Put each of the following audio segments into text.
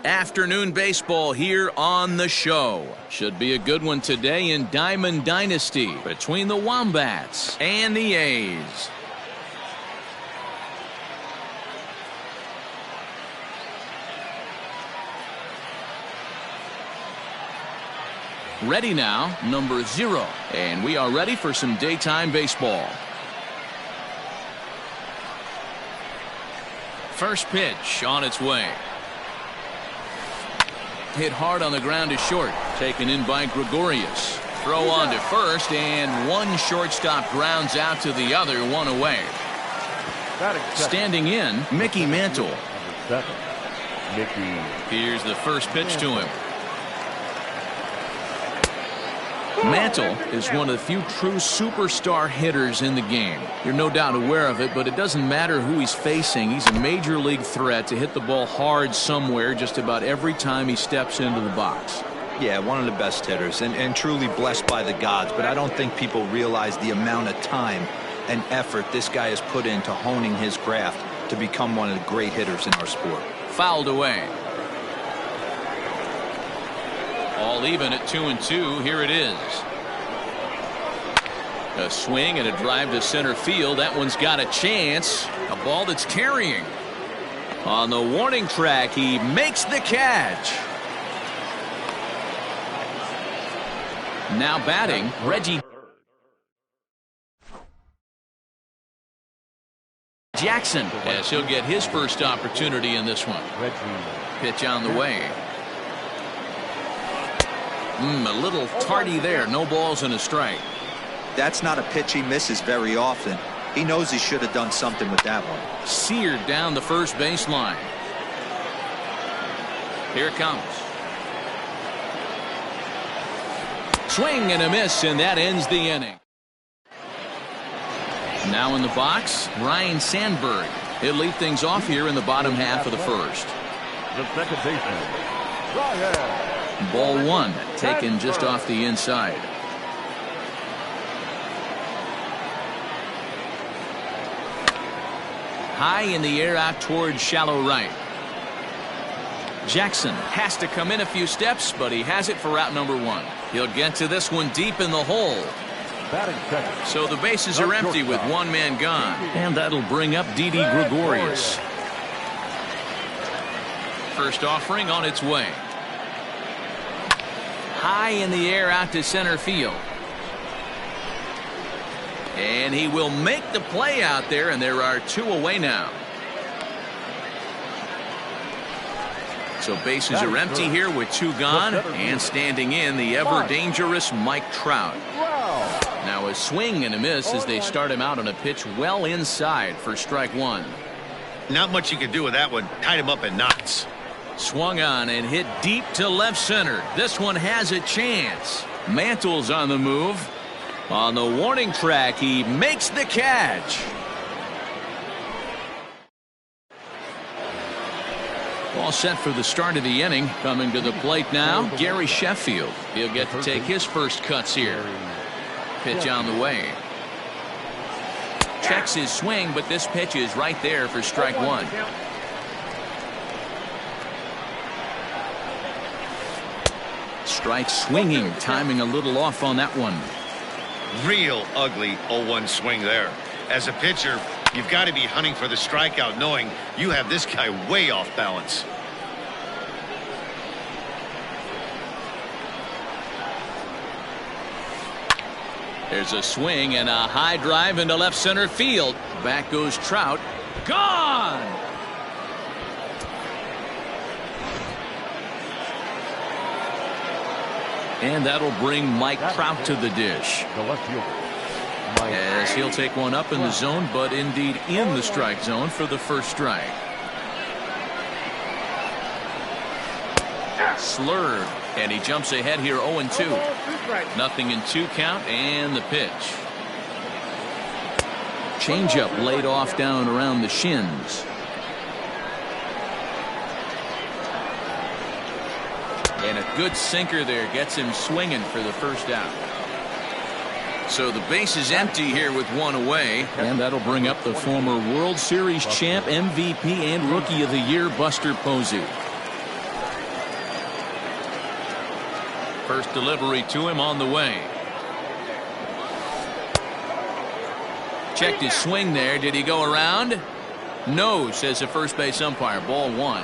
Afternoon baseball here on the show. Should be a good one today in Diamond Dynasty between the Wombats and the A's. Ready now, number 0. And we are ready for some daytime baseball. First pitch on its way. Hit hard on the ground to short. Taken in by Gregorius. Throw on to first, and one shortstop grounds out to the other, one away. Standing in, Mickey Mantle. Here's the first pitch to him. Mantle is one of the few true superstar hitters in the game. You're no doubt aware of it, but it doesn't matter who he's facing. He's a major league threat to hit the ball hard somewhere just about every time he steps into the box. Yeah, one of the best hitters and truly blessed by the gods, but I don't think people realize the amount of time and effort this guy has put into honing his craft to become one of the great hitters in our sport. Fouled away. All even at 2-2. Here it is. A swing and a drive to center field. That one's got a chance. A ball that's carrying. On the warning track, he makes the catch. Now batting, Reggie Jackson, as he'll get his first opportunity in this one. Pitch on the way. A little tardy there. No balls and a strike. That's not a pitch he misses very often. He knows he should have done something with that one. Seared down the first baseline. Here it comes. Swing and a miss, and that ends the inning. Now in the box, Ryan Sandberg. He'll lead things off here in the bottom half of the first. The second baseman, Ryan. Ball 1, taken just off the inside. High in the air out towards shallow right. Jackson has to come in a few steps, but he has it for out number 1. He'll get to this one deep in the hole. So the bases are empty with one man gone. And that'll bring up Didi Gregorius. First offering on its way. High in the air out to center field. And he will make the play out there, and there are 2 away now. So bases are empty here with 2 gone, and standing in the ever dangerous Mike Trout. Now a swing and a miss as they start him out on a pitch well inside for strike 1. Not much you can do with that one. Tied him up in knots. Swung on and hit deep to left center. This one has a chance. Mantle's on the move. On the warning track, he makes the catch. All set for the start of the inning. Coming to the plate now, Gary Sheffield. He'll get to take his first cuts here. Pitch on the way. Checks his swing, but this pitch is right there for strike 1. Strike swinging, timing a little off on that one. Real ugly 0-1 swing there. As a pitcher, you've got to be hunting for the strikeout, knowing you have this guy way off balance. There's a swing and a high drive into left center field. Back goes Trout. Gone! And that'll bring Mike Trout to the dish. As he'll take one up in the zone, but indeed in the strike zone for the first strike. Slurred, and he jumps ahead here 0-2. Nothing in 2 count, and the pitch. Changeup laid off down around the shins. And a good sinker there gets him swinging for the first out. So the base is empty here with 1 away. And that'll bring up the former World Series champ, MVP, and Rookie of the Year, Buster Posey. First delivery to him on the way. Checked his swing there. Did he go around? No, says the first base umpire. Ball 1.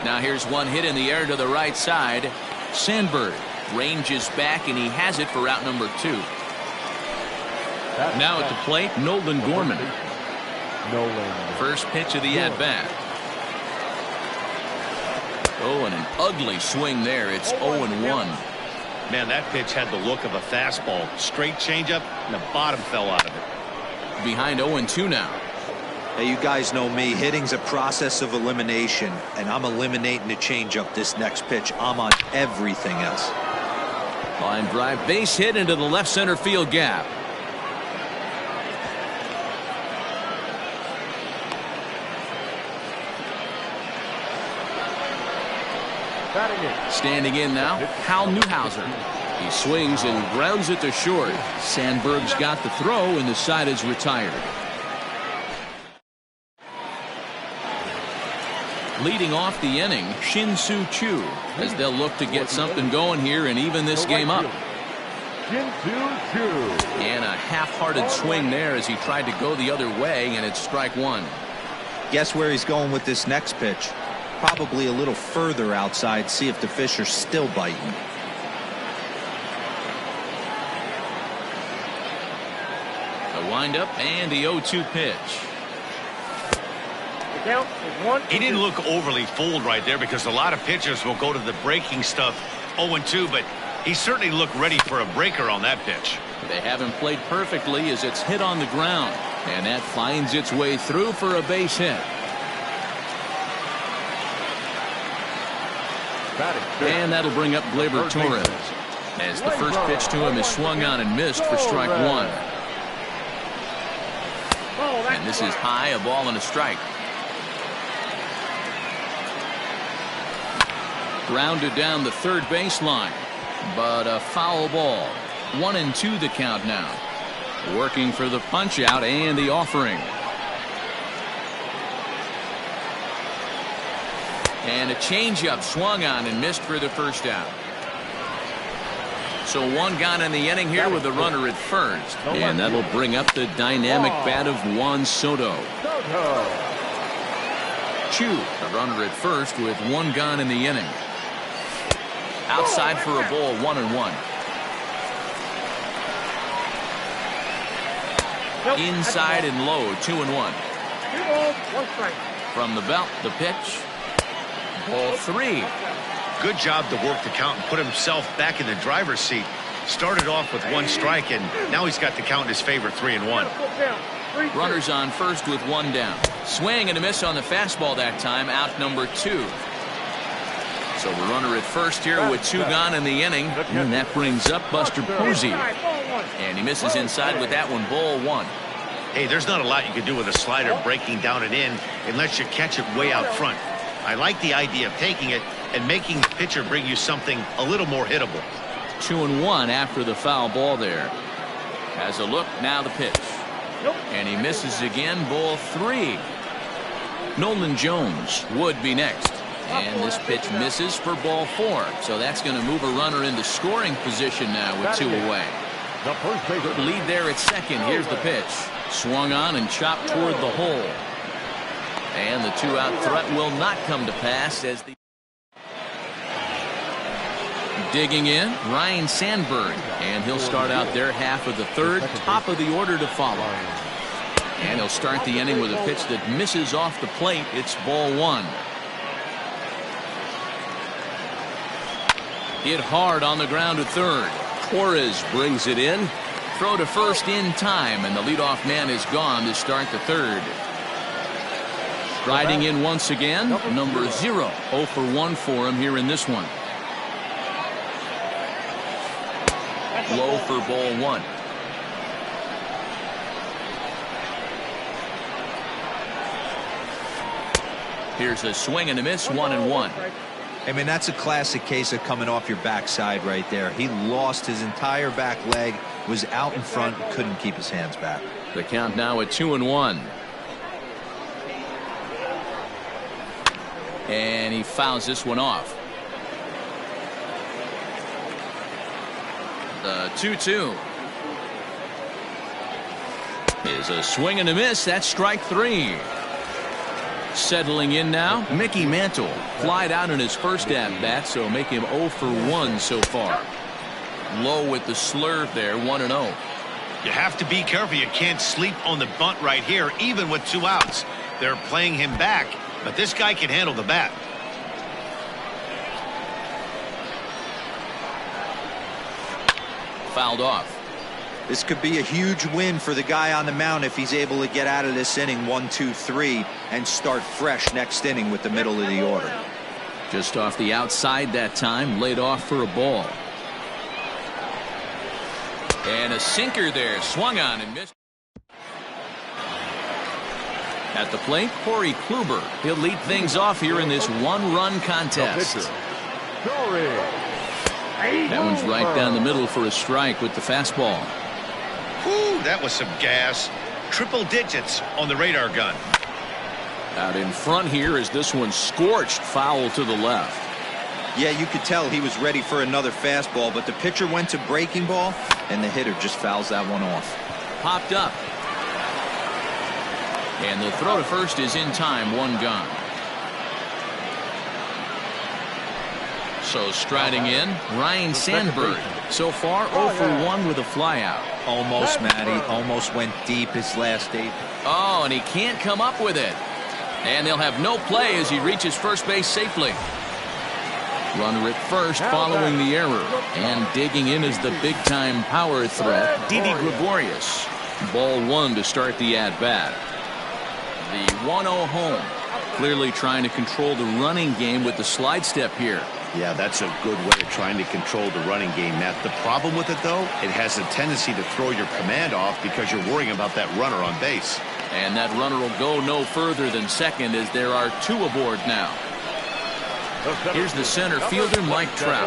Now here's one hit in the air to the right side. Sandberg ranges back, and he has it for out number 2. Now at the plate, Nolan Gorman. First pitch of the at-bat. Oh, and an ugly swing there. It's 0-1. Man, that pitch had the look of a fastball. Straight changeup, and the bottom fell out of it. Behind 0-2 now. Hey, you guys know me. Hitting's a process of elimination, and I'm eliminating the changeup this next pitch. I'm on everything else. Line drive, base hit into the left center field gap. Standing in now, Hal Newhouser. He swings and grounds it to short. Sandberg's got the throw, and the side is retired. Leading off the inning, Shin-Soo Choo, as they'll look to get something going here and even this game up. And a half-hearted swing there as he tried to go the other way, and it's strike 1. Guess where he's going with this next pitch? Probably a little further outside, see if the fish are still biting. The windup and the 0-2 pitch. He didn't look overly fooled right there, because a lot of pitchers will go to the breaking stuff 0-2, but he certainly looked ready for a breaker on that pitch. They haven't played perfectly as it's hit on the ground, and that finds its way through for a base hit. And that'll bring up Gleyber Torres, as the first pitch to him is swung on and missed for strike 1. And this is high, a ball and a strike. Grounded down the third baseline, but a foul ball. 1-2 the count now. Working for the punch out and the offering. And a changeup swung on and missed for the first out. So one gone in the inning here with a runner at first. And that'll bring up the dynamic bat of Juan Soto. Choo, the runner at first with one gone in the inning. Outside for a ball, 1-1. Inside and low, 2-1. From the belt, the pitch. Ball 3. Good job to work the count and put himself back in the driver's seat. Started off with 1 strike, and now he's got the count in his favor, 3-1. Runners on first with 1 down. Swing and a miss on the fastball that time, out number 2. So the runner at first here with 2 gone in the inning, and that brings up Buster Posey. And he misses inside with that one, ball 1. Hey, there's not a lot you can do with a slider breaking down and in unless you catch it way out front. I like the idea of taking it and making the pitcher bring you something a little more hittable. 2-1 after the foul ball there. Has a look, now the pitch. And he misses again, ball 3. Nolan Jones would be next. And this pitch misses for ball 4. So that's going to move a runner into scoring position now with 2 away. Good lead there at second. Here's the pitch. Swung on and chopped toward the hole. And the 2-out threat will not come to pass as the digging in, Ryne Sandberg. And he'll start out their half of the third, top of the order to follow. And he'll start the inning with a pitch that misses off the plate. It's ball 1. Hit hard on the ground to third. Torres brings it in. Throw to first in time, and the leadoff man is gone to start the third. Striding in once again, number 0. 0 for 1 for him here in this one. Low for ball 1. Here's a swing and a miss, 1-1. I mean, that's a classic case of coming off your backside right there. He lost his entire back leg, was out in front, couldn't keep his hands back. The count now at 2-1. And he fouls this one off. The 2-2 is a swing and a miss. That's strike 3. Settling in now, Mickey Mantle. Flied out in his first at-bat, so make him 0 for 1 so far. Low with the slurve there, 1-0. You have to be careful. You can't sleep on the bunt right here, even with 2 outs. They're playing him back, but this guy can handle the bat. Fouled off. This could be a huge win for the guy on the mound if he's able to get out of this inning 1, 2, 3 and start fresh next inning with the middle of the order. Just off the outside that time, laid off for a ball. And a sinker there, swung on and missed. At the plate, Corey Kluber. He'll lead things off here in this 1-run contest. That one's right down the middle for a strike with the fastball. Whew, that was some gas. Triple digits on the radar gun. Out in front here is this one scorched foul to the left. Yeah, you could tell he was ready for another fastball, but the pitcher went to breaking ball, and the hitter just fouls that one off. Popped up. And the throw to first is in time, 1 gone. So striding in, Ryne Sandberg. So far 0 for 1 with a flyout. Almost, Matty. Almost went deep his last 8. Oh, and he can't come up with it. And they'll have no play as he reaches first base safely. Runner at first following the error. And digging in is the big-time power threat, Didi Gregorius. Ball 1 to start the at-bat. The 1-0 home. Clearly trying to control the running game with the slide step here. Yeah, that's a good way of trying to control the running game, Matt. The problem with it, though, it has a tendency to throw your command off because you're worrying about that runner on base. And that runner will go no further than second as there are 2 aboard now. Here's the center fielder, Mike Trout.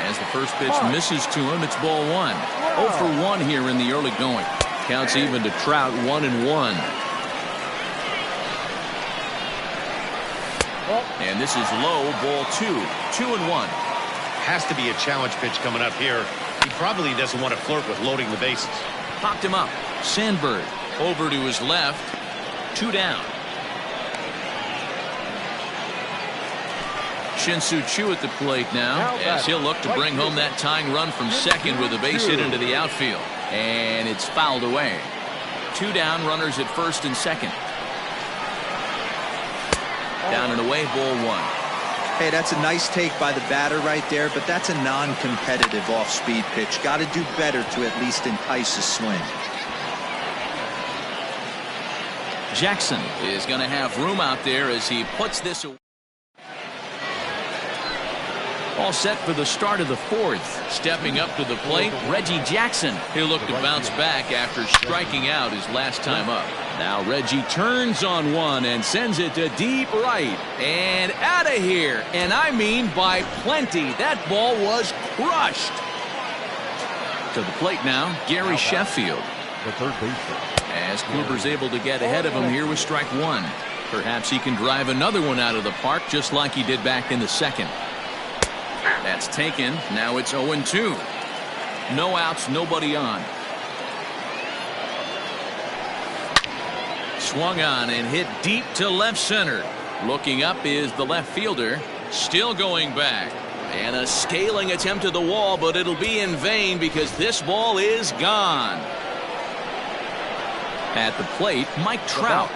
As the first pitch misses to him, it's ball 1. 0 for 1 here in the early going. Counts even to Trout, 1-1. And this is low, ball 2. 2-1. Has to be a challenge pitch coming up here. He probably doesn't want to flirt with loading the bases. Popped him up. Sandberg over to his left. 2 down. Shin-Soo Choo at the plate now as he'll look to bring home that tying run from second with a base hit into the outfield. And it's fouled away. 2 down, runners at first and second. Down and away, ball 1. Hey, that's a nice take by the batter right there, but that's a non-competitive off-speed pitch. Got to do better to at least entice a swing. Jackson is going to have room out there as he puts this away. All set for the start of the 4th. Stepping up to the plate, Reggie Jackson. He'll look to bounce back after striking out his last time up. Now Reggie turns on one and sends it to deep right. And out of here. And I mean by plenty. That ball was crushed. To the plate now, Gary Sheffield. The third baseman. As Kluber's able to get ahead of him here with strike 1. Perhaps he can drive another one out of the park just like he did back in the second. That's taken. Now it's 0-2. No outs, nobody on. Swung on and hit deep to left center. Looking up is the left fielder. Still going back. And a scaling attempt to the wall, but it'll be in vain because this ball is gone. At the plate, Mike Trout.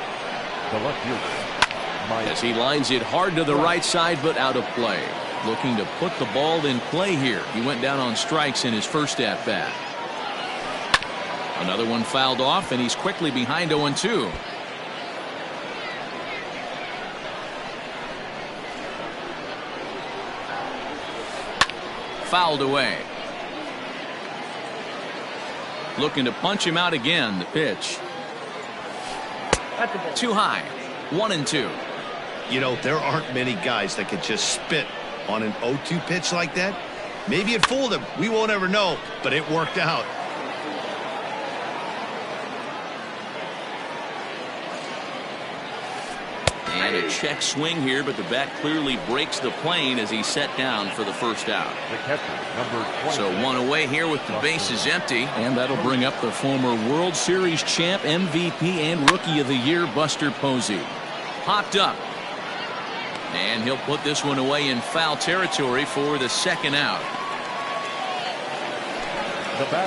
The left fielder. As he lines it hard to the right side, but out of play. Looking to put the ball in play here. He went down on strikes in his first at-bat. Another one fouled off, and he's quickly behind 0-2. Fouled away. Looking to punch him out again. The pitch. Too high. 1-2. You know, there aren't many guys that could just spit on an 0-2 pitch like that. Maybe it fooled him. We won't ever know, but it worked out. And a check swing here, but the bat clearly breaks the plane as he's set down for the first out. The catcher, number 20. So one away here with the bases empty. And that'll bring up the former World Series champ, MVP, and Rookie of the Year, Buster Posey. Popped up. And he'll put this one away in foul territory for the second out.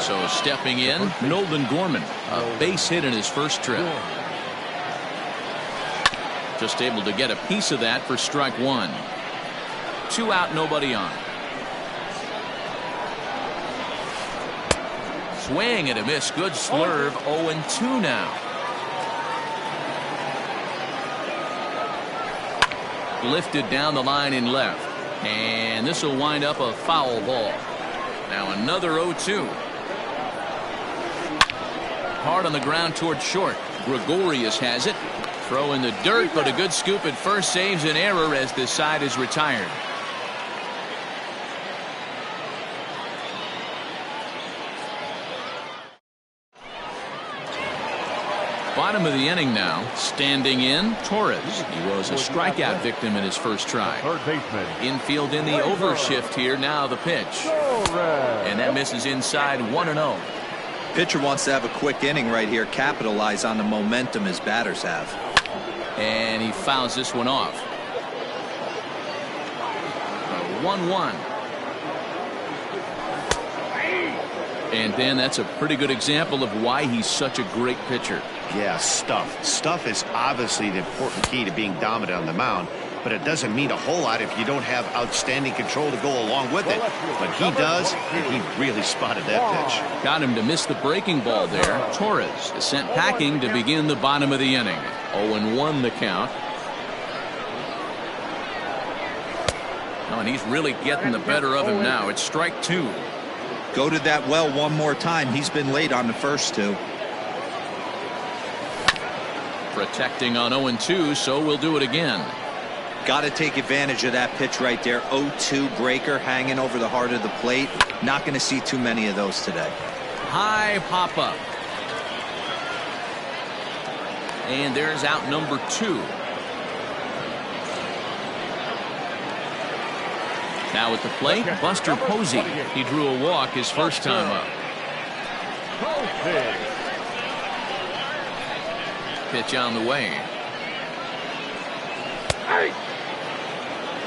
So stepping in, Nolan Gorman, a base hit in his first trip. Just able to get a piece of that for strike one. 2 out, nobody on. Swing and a miss. Good slurve. 0-2 now. Lifted down the line in left. And this will wind up a foul ball. Now another 0-2. Hard on the ground toward short. Gregorius has it. Throw in the dirt, but a good scoop at first saves an error as this side is retired. Bottom of the inning now. Standing in, Torres. He was a strikeout victim in his first try. Third baseman. Infield in the overshift here. Now the pitch. And that misses inside 1-0. Pitcher wants to have a quick inning right here. Capitalize on the momentum his batters have. And he fouls this one off. 1-1. And then that's a pretty good example of why he's such a great pitcher. Yeah, stuff. Stuff is obviously the important key to being dominant on the mound, but it doesn't mean a whole lot if you don't have outstanding control to go along with it. But he does, and he really spotted that pitch. Got him to miss the breaking ball there. Torres is sent packing to begin the bottom of the inning. 0-1 the count. Oh, and he's really getting the better of him now. It's strike two. Go to that well one more time. He's been late on the first two. Protecting on 0-2, so we'll do it again. Got to take advantage of that pitch right there. 0-2 breaker hanging over the heart of the plate. Not going to see too many of those today. High pop up. And there's out number 2. Now at the plate, Buster Posey. He drew a walk his first time up. Pitch on the way.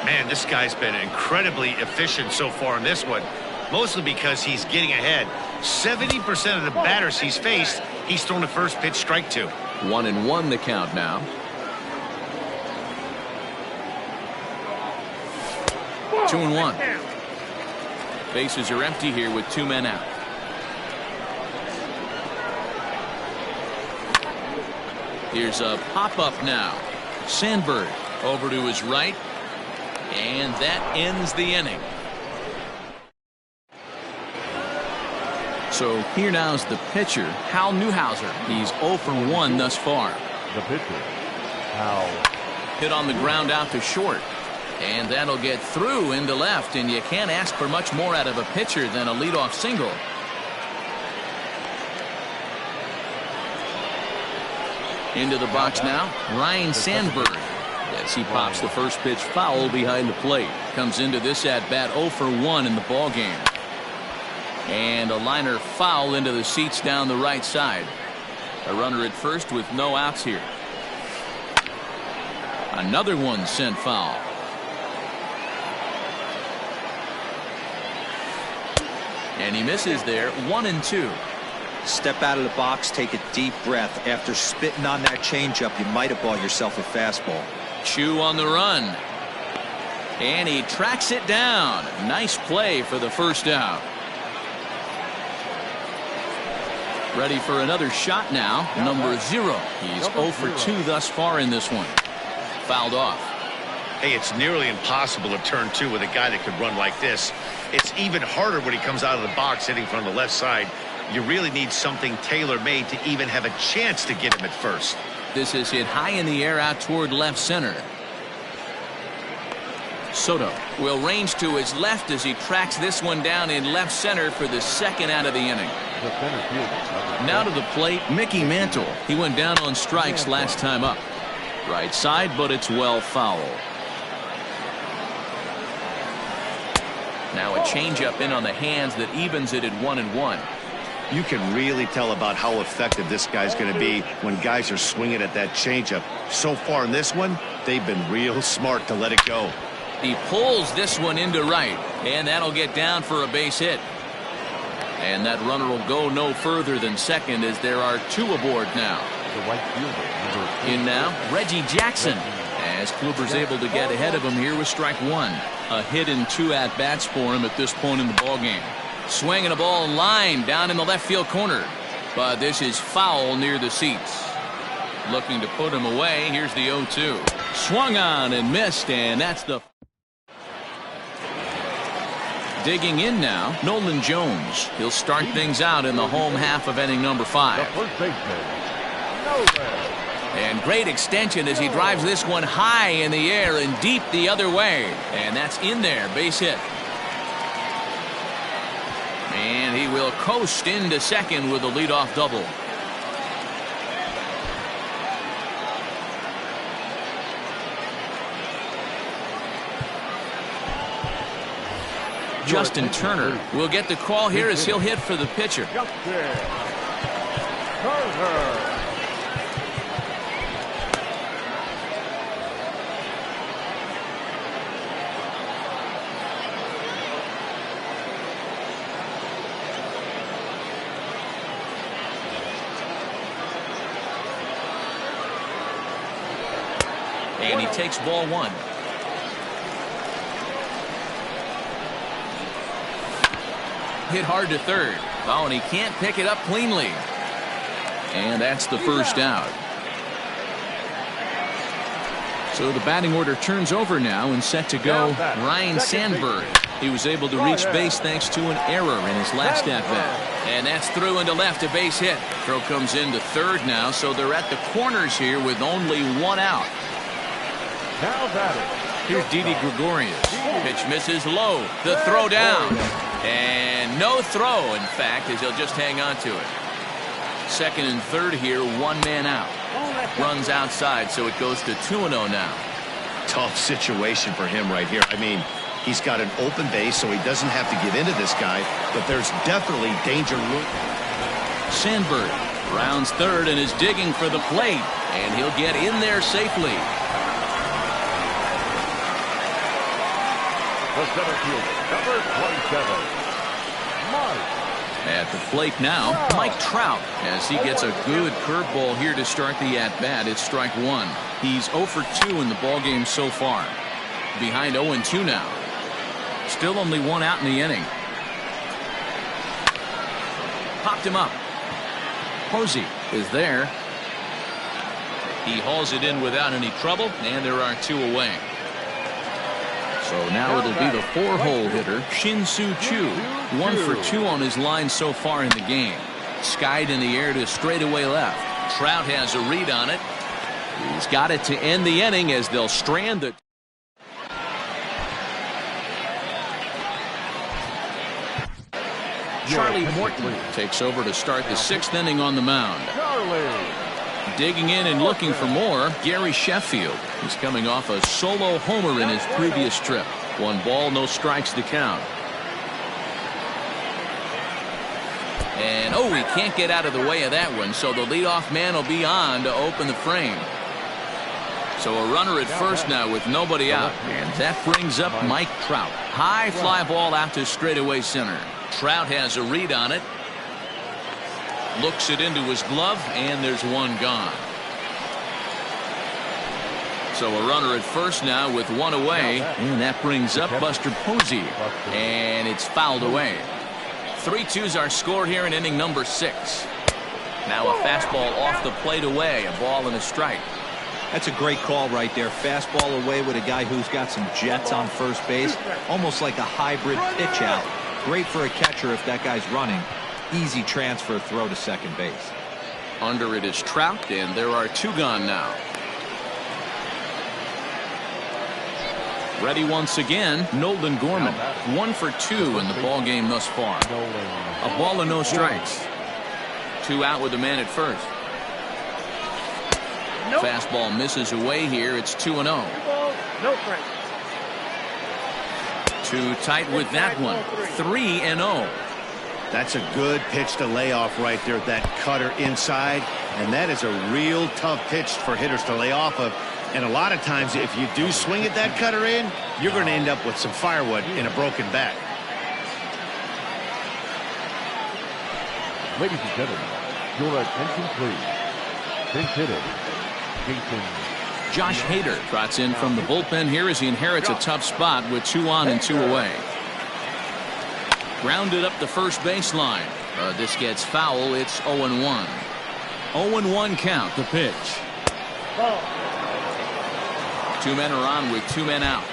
Man, this guy's been incredibly efficient so far in this one, mostly because he's getting ahead. 70% of the batters he's faced, he's thrown the first pitch, strike two. 1-1 the count now. 2-1. Bases are empty here with 2 men out. Here's a pop-up now. Sandberg over to his right. And that ends the inning. So here now is the pitcher, Hal Newhouser. He's 0 for 1 thus far. The pitcher, Hal. Hit on the ground out to short. And that'll get through into left. And you can't ask for much more out of a pitcher than a leadoff single. Into the box now, Ryne Sandberg. As he pops the first pitch foul behind the plate. Comes into this at bat 0 for 1 in the ball game. And a liner foul into the seats down the right side. A runner at first with no outs here. Another one sent foul. And he misses there. 1-2. Step out of the box, take a deep breath. After spitting on that changeup, you might have bought yourself a fastball. Chu on the run. And he tracks it down. Nice play for the first out. Ready for another shot now. Number 0. He's 0 for 2 thus far in this one. Fouled off. Hey, it's nearly impossible to turn 2 with a guy that could run like this. It's even harder when he comes out of the box hitting from the left side. You really need something tailor-made to even have a chance to get him at first. This is hit high in the air out toward left center. Soto will range to his left as he tracks this one down in left center for the second out of the inning. Now to the plate, Mickey Mantle. He went down on strikes last time up. Right side, but it's well fouled. Now a changeup in on the hands that evens it at 1-1. You can really tell about how effective this guy's going to be when guys are swinging at that changeup. So far in this one, they've been real smart to let it go. He pulls this one into right, and that'll get down for a base hit. And that runner will go no further than second as there are 2 aboard now. The right fielder, In now, Reggie Jackson, as Kluber's able to get ahead of him here with strike 1. A hit in 2 at-bats for him at this point in the ballgame. Swinging a ball line down in the left field corner. But this is foul near the seats. Looking to put him away. Here's the 0-2. Swung on and missed, and that's the... Digging in now, Nolan Jones. He'll start things out in the home half of inning number 5. the first baseman, Nolan. And great extension as he drives this one high in the air and deep the other way. And that's in there, base hit. And he will coast into second with a leadoff double. Justin Turner will get the call here as he'll hit for the pitcher. Justin Turner. And he takes ball 1. Hit hard to third. Oh, and he can't pick it up cleanly. And that's the first out. So the batting order turns over now and set to go Ryan Sandberg. He was able to reach base thanks to an error in his last at-bat. And that's through into left, a base hit. Throw comes into third now, so they're at the corners here with only 1 out. Now batting. Here's Didi Gregorius. Pitch misses low. The throw down. And no throw, in fact, as he'll just hang on to it. Second and third here, 1 man out. Runs outside, so it goes to 2-0 now. Tough situation for him right here. I mean, he's got an open base, so he doesn't have to give into this guy, but there's definitely danger. Sandberg rounds third and is digging for the plate, and he'll get in there safely. The center fielder, number 27, Mike. At the plate now, Mike Trout, as he gets a good curveball here to start the at-bat. It's strike 1. He's 0 for 2 in the ballgame so far. Behind 0-2 now. Still only 1 out in the inning. Popped him up. Posey is there. He hauls it in without any trouble, and there are 2 away. So now it'll be the 4-hole hitter, Shin-Soo Choo. 1 for 2 on his line so far in the game. Skied in the air to straightaway left. Trout has a read on it. He's got it to end the inning as they'll strand it. Charlie Morton takes over to start the 6th inning on the mound. Digging in and looking for more, Gary Sheffield. He's coming off a solo homer in his previous trip. 1 ball, no strikes to count. And oh, he can't get out of the way of that one, so the leadoff man will be on to open the frame. So a runner at first now with nobody out, and that brings up Mike Trout. High fly ball out to straightaway center. Trout has a read on it. Looks it into his glove, and there's 1 gone. So a runner at first now with 1 away, and that brings up Buster Posey, and it's fouled away. 3-2's our score here in inning number 6. Now a fastball off the plate away, a ball and a strike. That's a great call right there. Fastball away with a guy who's got some jets on first base, almost like a hybrid pitch out. Great for a catcher if that guy's running. Easy transfer throw to second base. Under it is Trout, and there are 2 gone now. Ready once again, Nolan Gorman. 1 for 2 in the ball game thus far. A ball and no strikes. 2 out with the man at first. Fastball misses away here. It's 2-0. No strike. Too tight with that one. 3-0. That's a good pitch to lay off right there. That cutter inside. And that is a real tough pitch for hitters to lay off of. And a lot of times if you do swing at that cutter in, you're going to end up with some firewood in a broken bat. Ladies and gentlemen, your attention please. Pinch hitter, Jason. Josh Hader trots in from the bullpen here as he inherits a tough spot with 2 on and 2 away. Grounded up the first baseline. This gets foul. It's 0-1. 0-1 count. The pitch. 2 men are on with 2 men out.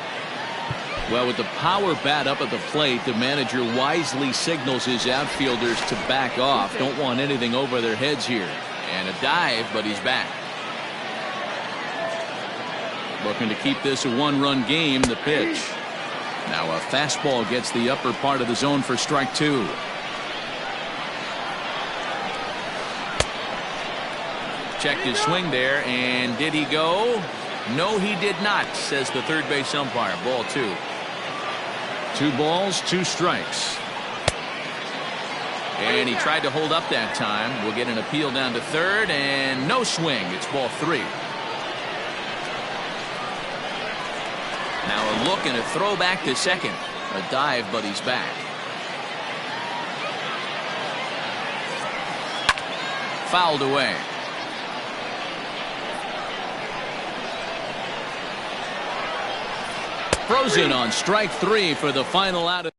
Well, with the power bat up at the plate, the manager wisely signals his outfielders to back off. Don't want anything over their heads here. And a dive, but he's back. Looking to keep this a 1-run game. The pitch. Now a fastball gets the upper part of the zone for strike 2. Checked his swing there, and did he go? No, he did not, says the third base umpire. Ball 2. 2 balls, 2 strikes. And he tried to hold up that time. We'll get an appeal down to third, and no swing. It's ball 3. Now a look and a throw back to second. A dive, but he's back. Fouled away. Frozen on strike 3 for the final out of.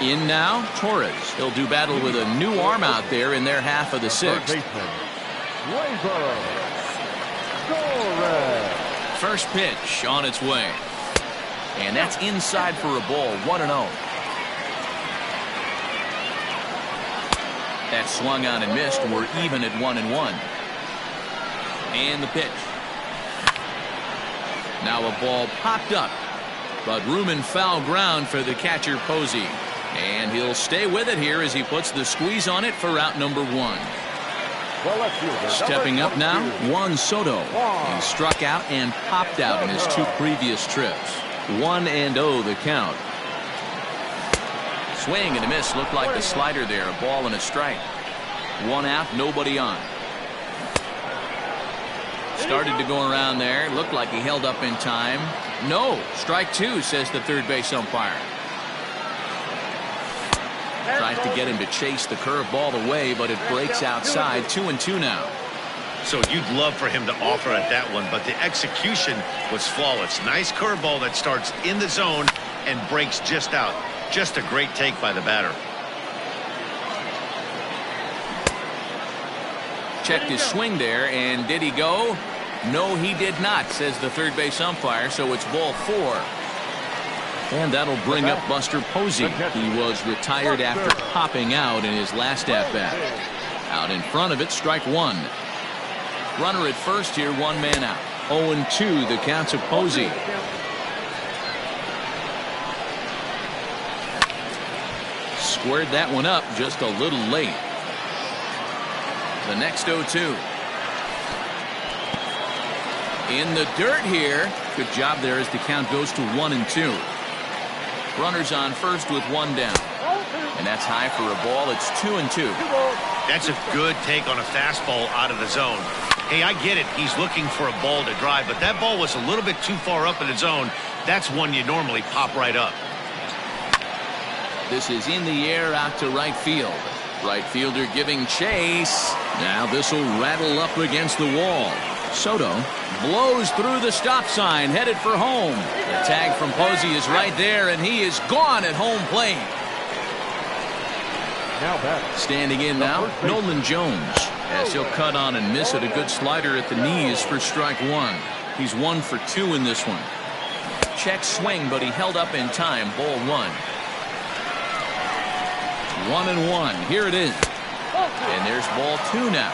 In now, Torres. He'll do battle with a new arm out there in their half of the 6th. First pitch on its way. And that's inside for a ball. 1-0. That swung on and missed. We're even at 1-1. And the pitch. Now a ball popped up, but room and foul ground for the catcher Posey. And he'll stay with it here as he puts the squeeze on it for out number 1. Stepping up now, Juan Soto. He struck out and popped out in his 2 previous trips. 1-0 the count. Swing and a miss. Looked like the slider there. A ball and a strike. 1 out, nobody on. Started to go around there. Looked like he held up in time. No. Strike 2, says the third base umpire. Tries to get him to chase the curveball away, but it breaks outside. 2-2 now. So you'd love for him to offer at that one, but the execution was flawless. Nice curveball that starts in the zone and breaks just out. Just a great take by the batter. Checked his swing there, and did he go? No, he did not, says the third base umpire, so it's ball 4. And that'll bring up Buster Posey. He was retired after popping out in his last at-bat. Out in front of it, strike 1. Runner at first here, 1 man out. 0-2 the count of Posey. Squared that one up just a little late. The next 0-2. In the dirt here. Good job there as the count goes to 1-2. Runners on first with 1 down. And that's high for a ball. It's 2-2. That's a good take on a fastball out of the zone. Hey, I get it. He's looking for a ball to drive, but that ball was a little bit too far up in the zone. That's one you normally pop right up. This is in the air out to right field. Right fielder giving chase. Now this will rattle up against the wall. Soto blows through the stop sign, headed for home. The tag from Posey is right there, and he is gone at home plate. Standing in now, Nolan Jones, as he'll cut on and miss it. A good slider at the knees for strike 1. He's 1 for 2 in this one. Check swing, but he held up in time. Ball 1. 1-1. Here it is. And there's ball 2 now.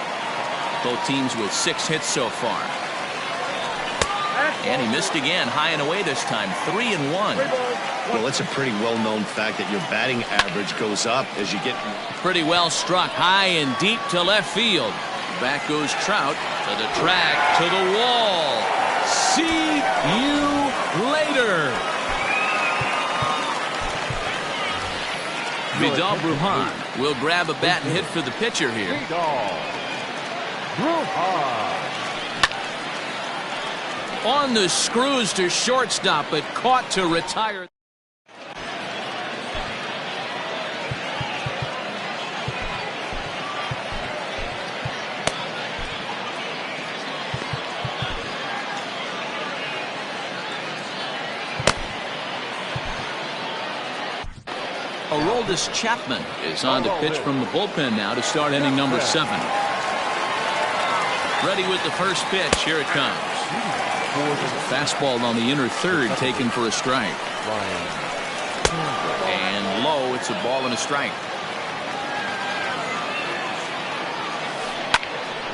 Both teams with 6 hits so far. And he missed again, high and away this time, 3-1. Well, it's a pretty well-known fact that your batting average goes up as you get... Pretty well struck, high and deep to left field. Back goes Trout to the track, to the wall. See you later. Vidal Brujan will grab a bat and hit for the pitcher here. On the screws to shortstop, but caught to retire. Aroldis Chapman is on to pitch from the bullpen now to start inning number 7. Ready with the first pitch. Here it comes. Fastball on the inner third, taken for a strike. And low, it's a ball and a strike.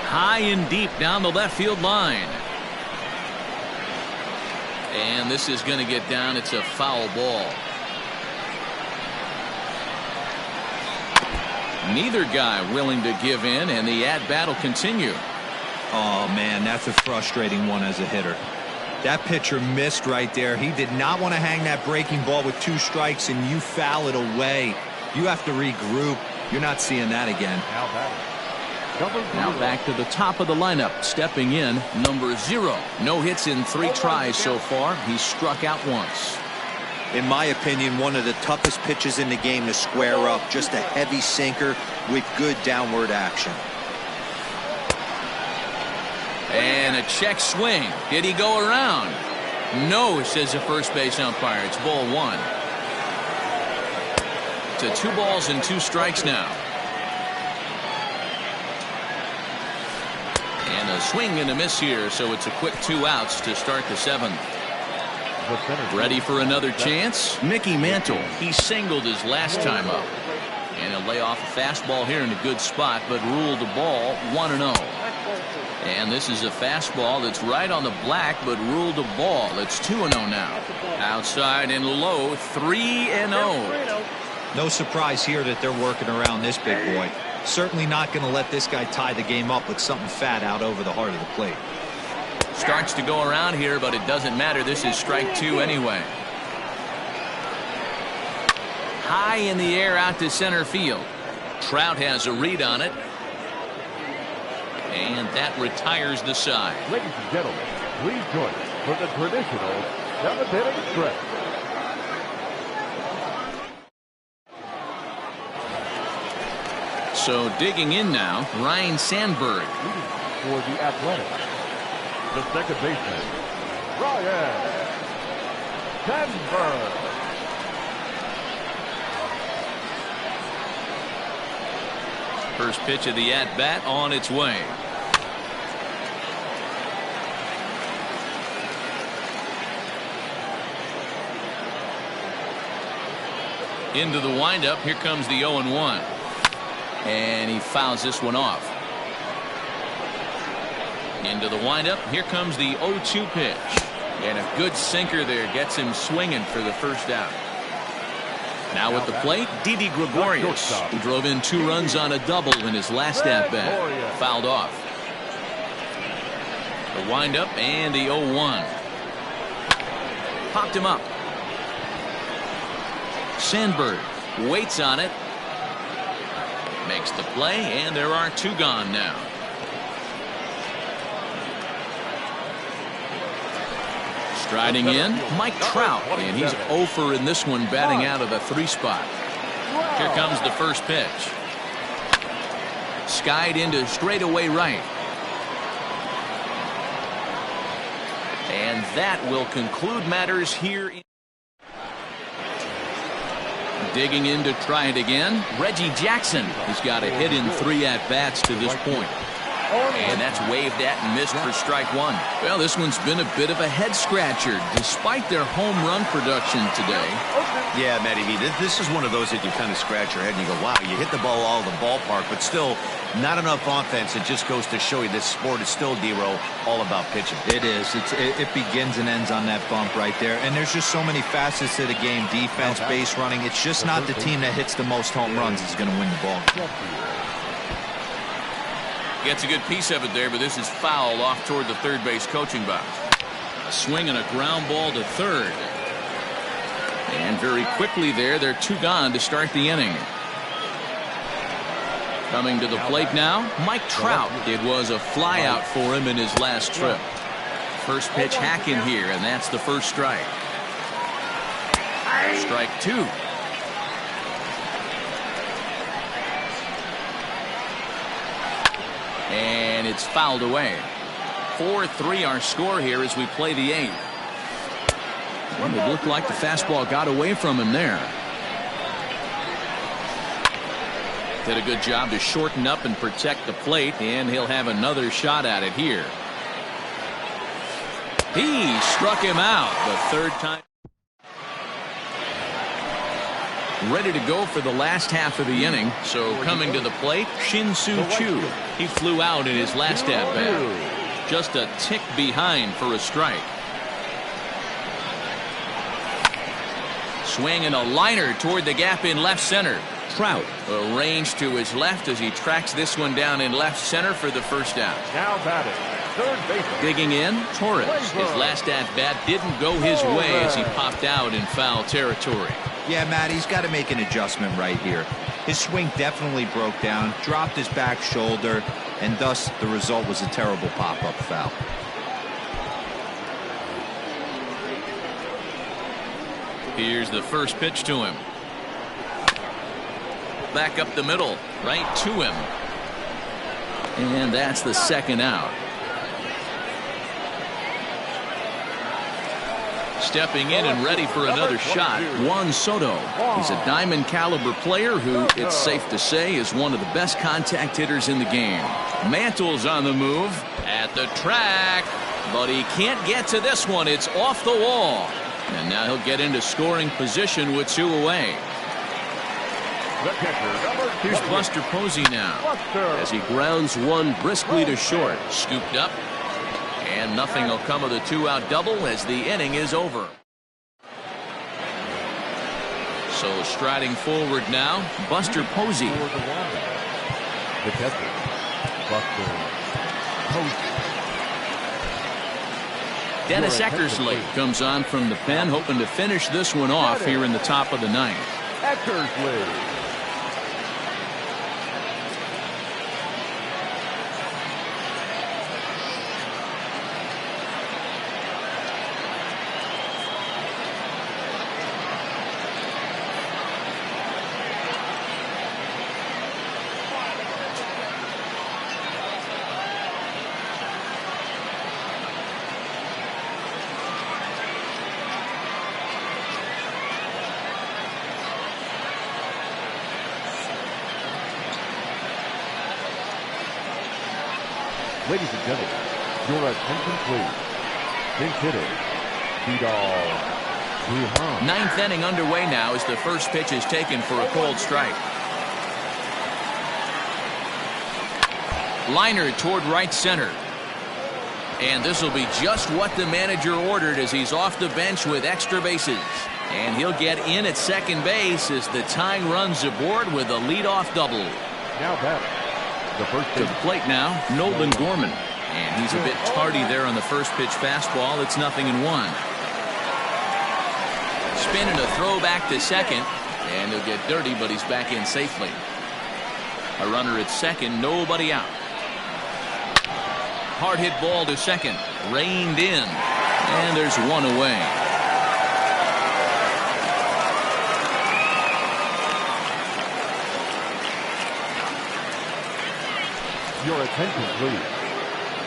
High and deep down the left field line. And this is going to get down. It's a foul ball. Neither guy willing to give in, and the at-bat will continue. Oh, man, that's a frustrating one as a hitter. That pitcher missed right there. He did not want to hang that breaking ball with 2 strikes, and you foul it away. You have to regroup. You're not seeing that again. Now back to the top of the lineup. Stepping in, number 0. No hits in 3 tries so far. He's struck out once. In my opinion, one of the toughest pitches in the game to square up. Just a heavy sinker with good downward action. And a check swing. Did he go around? No, says the first base umpire. It's ball 1. To 2 balls and 2 strikes now. And a swing and a miss here, so it's a quick 2 outs to start the 7th. Ready for another chance? Mickey Mantle. He singled his last time up. And he'll lay off a fastball here in a good spot, but ruled the ball 1-0. And this is a fastball that's right on the black, but ruled a ball. It's 2-0 now. Outside and low, 3-0. No surprise here that they're working around this big boy. Certainly not going to let this guy tie the game up with something fat out over the heart of the plate. Starts to go around here, but it doesn't matter. This is strike 2 anyway. High in the air out to center field. Trout has a read on it. And that retires the side. Ladies and gentlemen, please join us for the traditional 7th inning stretch. So digging in now, Ryne Sandberg. For the Athletics, the second baseman, Ryne Sandberg. First pitch of the at-bat on its way. Into the windup. Here comes the 0-1. And he fouls this one off. Into the windup. Here comes the 0-2 pitch. And a good sinker there gets him swinging for the first out. Now at the plate, Didi Gregorius, who drove in 2 runs on a double in his last at-bat. Fouled off. The windup and the 0-1. Popped him up. Sandberg waits on it. Makes the play, and there are 2 gone now. Striding in, Mike Trout, and he's 0-for in this one, batting out of the 3 spot. Here comes the first pitch. Skied into straightaway right. And that will conclude matters here. Digging in to try it again, Reggie Jackson. He's got a hit in 3 at-bats to this point. And that's waved at and missed for strike one. Well, this one's been a bit of a head scratcher despite their home run production today. Yeah, Matty V, this is one of those that you kind of scratch your head and you go, wow, you hit the ball all over the ballpark, but still not enough offense. It just goes to show you this sport is still, D-Row, all about pitching. It is. It begins and ends on that bump right there. And there's just so many facets to the game. Defense, base running. It's just not the team that hits the most home runs is going to win the ball. Gets a good piece of it there, but this is foul off toward the third base coaching box. A swing and a ground ball to third. And very quickly there, they're two gone to start the inning. Coming to the plate now, Mike Trout. It was a flyout for him in his last trip. First pitch hacking here, and that's the first strike. Strike two. And it's fouled away. 4-3 our score here as we play the eighth. Well, it looked like the fastball got away from him there. Did a good job to shorten up and protect the plate, and he'll have another shot at it here. He struck him out the third time. Ready to go for the last half of the inning. So coming to the plate, Shin-Soo Choo. He flew out in his last at-bat. Just a tick behind for a strike. Swing and a liner toward the gap in left center. Trout arranged to his left as he tracks this one down in left center for the first out. Now batting, third baseman. Digging in, Torres. His last at-bat didn't go his way as he popped out in foul territory. Yeah, Matt, he's got to make an adjustment right here. His swing definitely broke down, dropped his back shoulder, and thus the result was a terrible pop-up foul. Here's the first pitch to him. Back up the middle, right to him. And that's the second out. Stepping in and ready for another shot, Juan Soto. He's a diamond caliber player who, it's safe to say, is one of the best contact hitters in the game. Mantle's on the move at the track, but he can't get to this one. It's off the wall. And now he'll get into scoring position with two away. Here's Buster Posey now as he grounds one briskly to short. Scooped up. And nothing will come of the two-out double as the inning is over. So striding forward now, Buster Posey. The catcher, Buster Posey. Dennis Eckersley comes on from the pen, hoping to finish this one off here in the top of the ninth. Eckersley. Ladies and gentlemen, your attention please. Pinch hitter, Vidal Brujan. Ninth inning underway now as the first pitch is taken for a cold strike. Liner toward right center. And this will be just what the manager ordered as he's off the bench with extra bases. And he'll get in at second base as the tying runs aboard with a leadoff double. Now batting. The first to the plate now, Nolan Gorman. And he's a bit tardy there on the first pitch fastball. It's 0-1. Spin and a throw back to second. And he'll get dirty, but he's back in safely. A runner at second, nobody out. Hard hit ball to second. Reined in. And there's one away. Your attention, please.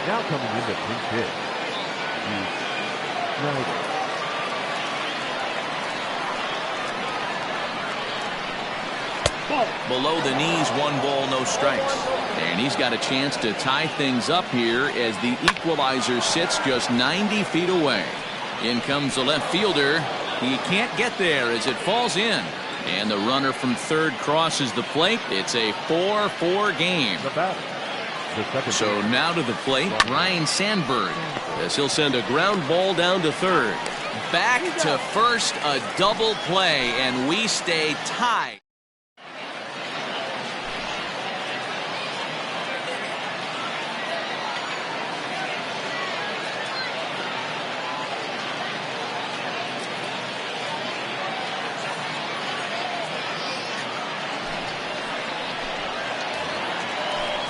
Now coming in the pinch hit, Snyder. Below the knees, 1 ball, no strikes. And he's got a chance to tie things up here as the equalizer sits just 90 feet away. In comes the left fielder. He can't get there as it falls in. And the runner from third crosses the plate. It's a 4-4 game. So now to the plate, Ryne Sandberg, as he'll send a ground ball down to third. Back to first, a double play, and we stay tied.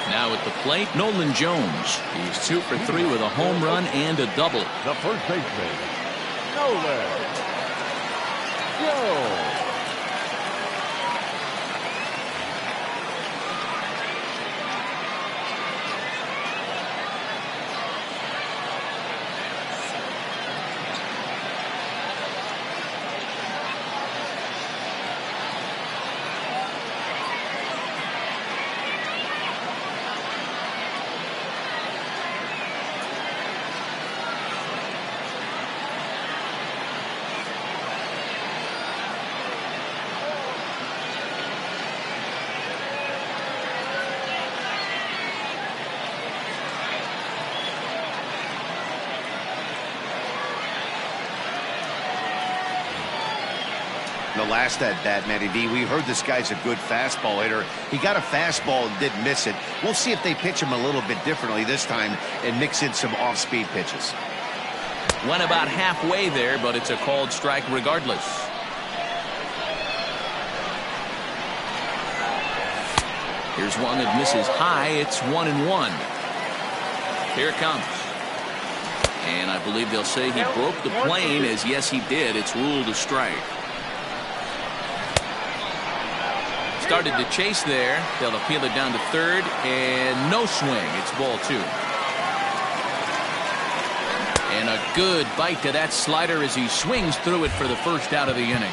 Now at the plate, Nolan Jones. He's 2 for 3 with a home run and a double. The first baseman, Nolan Jones. The last at bat, Matty D, we heard this guy's a good fastball hitter. He got a fastball and didn't miss it. We'll see if they pitch him a little bit differently this time and mix in some off-speed pitches. Went about halfway there, but it's a called strike regardless. Here's one that misses high. It's 1-1. Here it comes. And I believe they'll say he broke the plane, as yes, he did. It's ruled a strike. Started to chase there. They'll appeal it down to third, and no swing. It's ball 2. And a good bite to that slider as he swings through it for the first out of the inning.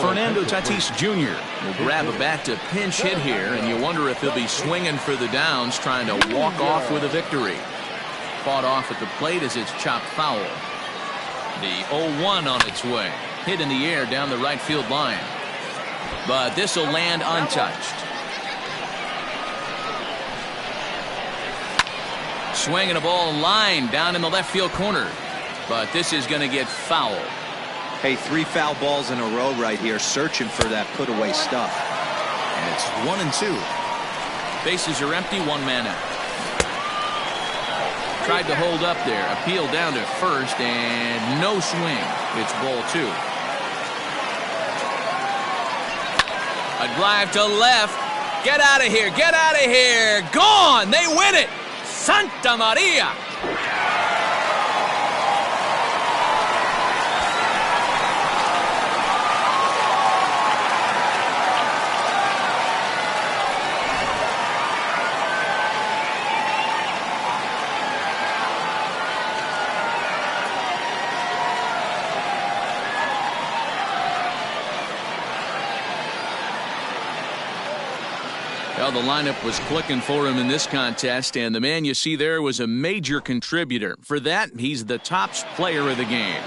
Fernando Tatis Jr. will grab a bat to pinch hit here, and you wonder if he'll be swinging for the downs, trying to walk off with a victory. Fought off at the plate as it's chopped foul. The 0-1 on its way. Hit in the air down the right field line. But this will land untouched. Swinging a ball line down in the left field corner. But this is going to get foul. Hey, 3 foul balls in a row right here, searching for that put-away stuff. And it's 1-2. Bases are empty, 1 man out. Tried to hold up there. Appeal down to first, and no swing. It's ball 2. A drive to left. Get out of here. Get out of here. Gone. They win it. Santa Maria. Well, the lineup was clicking for him in this contest, and the man you see there was a major contributor. For that, he's the top player of the game.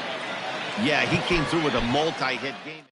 Yeah, he came through with a multi-hit game.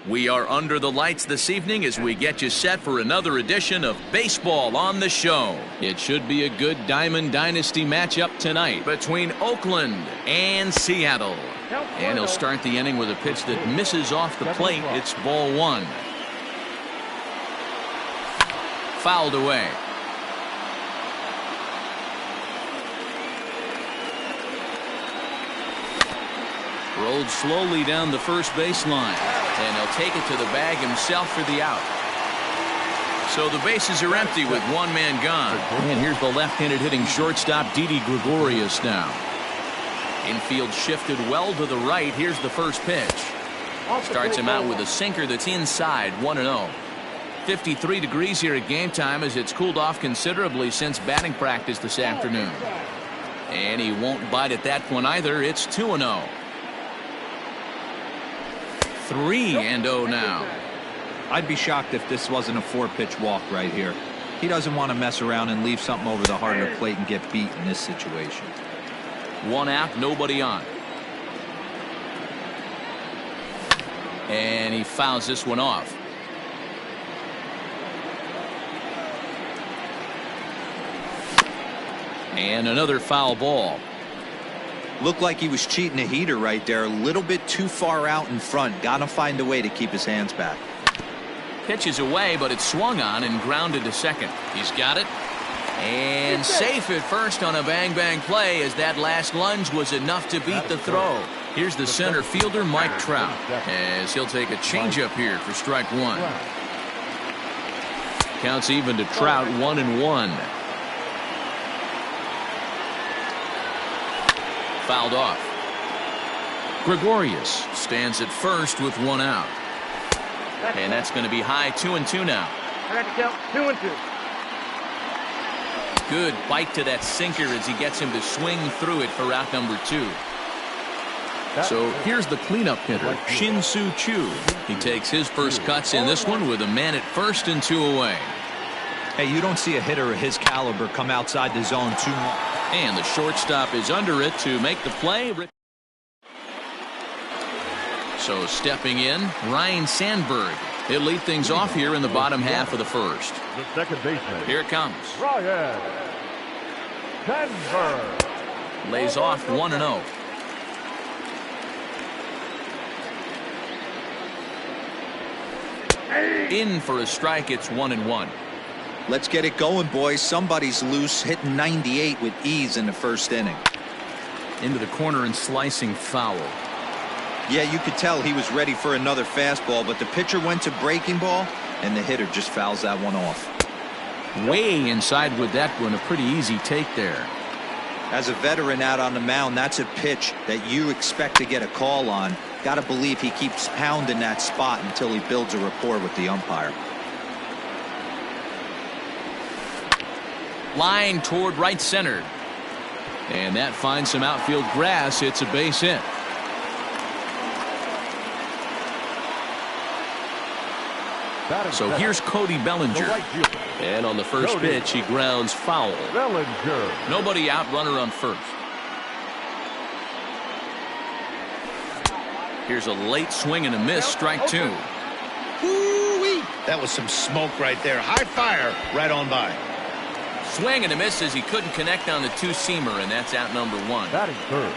We are under the lights this evening as we get you set for another edition of Baseball on the Show. It should be a good Diamond Dynasty matchup tonight between Oakland and Seattle. And he'll start the inning with a pitch that misses off the plate. It's ball one. Fouled away. Rolled slowly down the first baseline. And he'll take it to the bag himself for the out. So the bases are empty with one man gone. And here's the left-handed hitting shortstop Didi Gregorius now. Infield shifted well to the right. Here's the first pitch. Starts him out with a sinker that's inside, 1-0. 53 degrees here at game time as it's cooled off considerably since batting practice this afternoon. And he won't bite at that one either. It's 2-0. 3-0 now. I'd be shocked if this wasn't a 4-pitch walk right here. He doesn't want to mess around and leave something over the heart of the plate and get beat in this situation. One out, nobody on. And he fouls this one off. And another foul ball. Looked like he was cheating a heater right there. A little bit too far out in front. Gotta find a way to keep his hands back. Pitches away, but it's swung on and grounded to second. He's got it. And safe at first on a bang-bang play as that last lunge was enough to beat the throw. Here's the center fielder, Mike Trout, as he'll take a changeup here for strike one. Counts even to Trout, 1-1. Fouled off. Gregorius stands at first with one out. And that's going to be high, 2-2 now. I got to count 2-2. Good bite to that sinker as he gets him to swing through it for out number 2. So here's the cleanup hitter, Shin-Soo Choo. He takes his first cuts in this one with a man at first and 2 away. Hey, you don't see a hitter of his caliber come outside the zone too much. And the shortstop is under it to make the play. So stepping in, Ryan Sandberg. He'll lead things off here in the bottom half of the first. The second baseman. Here it comes. Ryan Sandberg. Lays off 1-0. In for a strike. It's 1-1. Let's get it going, boys. Somebody's loose, hitting 98 with ease in the first inning. Into the corner and slicing foul. Yeah, you could tell he was ready for another fastball, but the pitcher went to breaking ball, and the hitter just fouls that one off. Way inside with that one. A pretty easy take there. As a veteran out on the mound, that's a pitch that you expect to get a call on. Got to believe he keeps pounding that spot until he builds a rapport with the umpire. Line toward right center. And that finds some outfield grass. It's a base hit. So here's Cody Bellinger. And on the first pitch, he grounds foul. Bellinger. Nobody out, runner on first. Here's a late swing and a miss, strike 2. Woo-wee. That was some smoke right there. High fire right on by. Swing and a miss as he couldn't connect on the two-seamer, and that's out number 1. Batting third.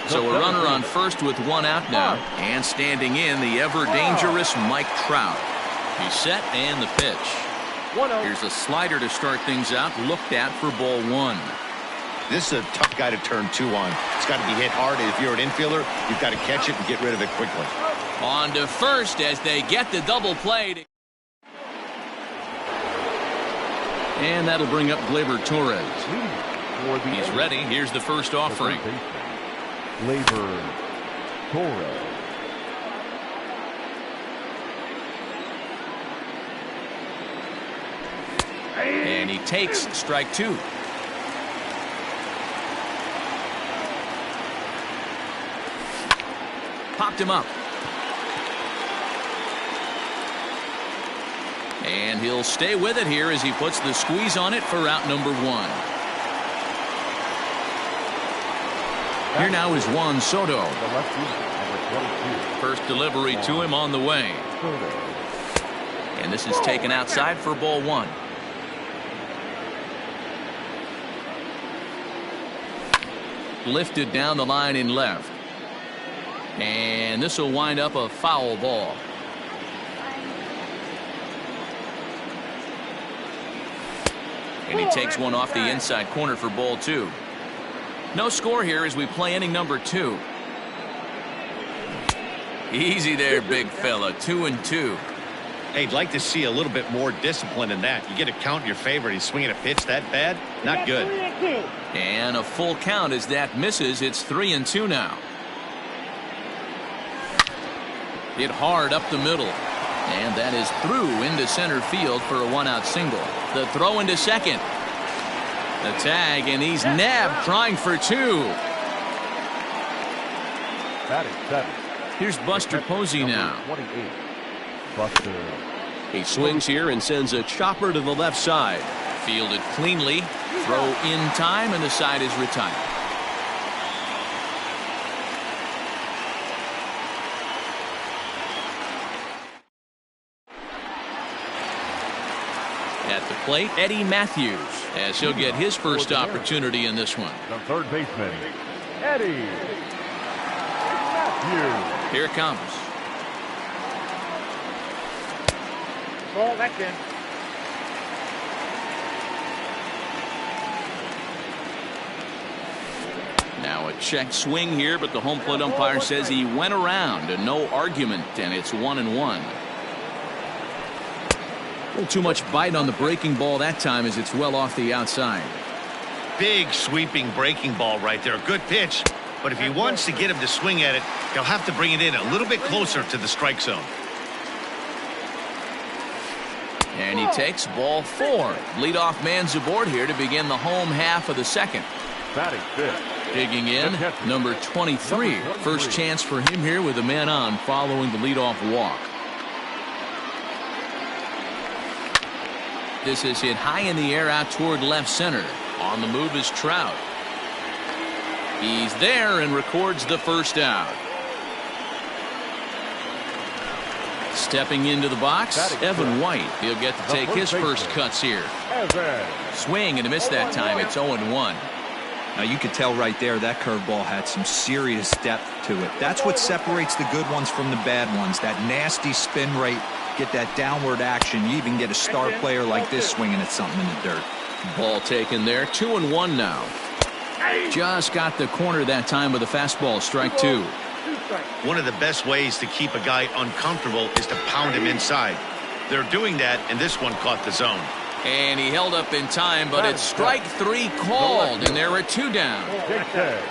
So a runner on first with one out now. And standing in, the ever-dangerous Mike Trout. He's set and the pitch. Here's a slider to start things out, looked at for ball 1. This is a tough guy to turn 2 on. It's got to be hit hard. If you're an infielder, you've got to catch it and get rid of it quickly. On to first as they get the double play. And that'll bring up Gleyber Torres. He's ready. Here's the first offering. Gleyber Torres. And he takes strike 2. Popped him up. And he'll stay with it here as he puts the squeeze on it for out number 1. Here now is Juan Soto. 22. First delivery to him on the way. And this is taken outside for ball 1. Lifted down the line in left. And this will wind up a foul ball. And he takes one off the inside corner for ball 2. No score here as we play inning number 2. Easy there, big fella. 2-2. Hey, I'd like to see a little bit more discipline in that. You get a count in your favor and he's swinging a pitch that bad? Not good. And a full count as that misses. It's 3-2 now. Hit hard up the middle. And that is through into center field for a 1-out single. The throw into second. The tag, and he's nabbed trying for 2. Batting 7. Here's Buster Posey now. 28. Buster. He swings here and sends a chopper to the left side. Fielded cleanly. Throw in time, and the side is retired. At the plate, Eddie Matthews, as he'll get his first opportunity in this one. The third baseman, Eddie Matthews. Here it comes. Ball, that's in. Now a check swing here, but the home plate umpire says he went around and no argument, and it's 1-1. A little too much bite on the breaking ball that time as it's well off the outside. Big sweeping breaking ball right there. Good pitch. But if he wants to get him to swing at it, he'll have to bring it in a little bit closer to the strike zone. And he takes ball 4. Leadoff man's aboard here to begin the home half of the second. Batting 5th. Digging in, number 23. First chance for him here with a man on following the leadoff walk. This is hit high in the air out toward left center. On the move is Trout. He's there and records the first out. Stepping into the box, Evan White. He'll get to take his first cuts here. Swing and a miss that time. It's 0-1. Now you could tell right there that curveball had some serious depth to it. That's what separates the good ones from the bad ones. That nasty spin rate, get that downward action. You even get a star player like this swinging at something in the dirt. Ball taken there. 2-1 now. Just got the corner that time with a fastball. Strike 2. One of the best ways to keep a guy uncomfortable is to pound him inside. They're doing that, and this one caught the zone. And he held up in time, but it's strike 3 called, and there are 2 down.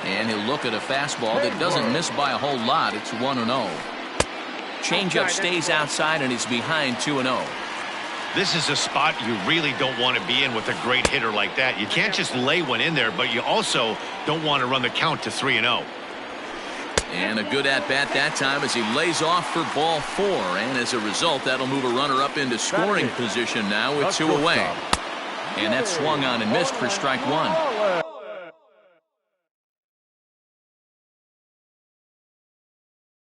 And he'll look at a fastball that doesn't miss by a whole lot. It's 1-0. Changeup stays outside, and he's behind 2-0. This is a spot you really don't want to be in with a great hitter like that. You can't just lay one in there, but you also don't want to run the count to 3-0. And a good at-bat that time as he lays off for ball 4. And as a result, that'll move a runner up into scoring position now with 2 away. And that swung on and missed for strike 1.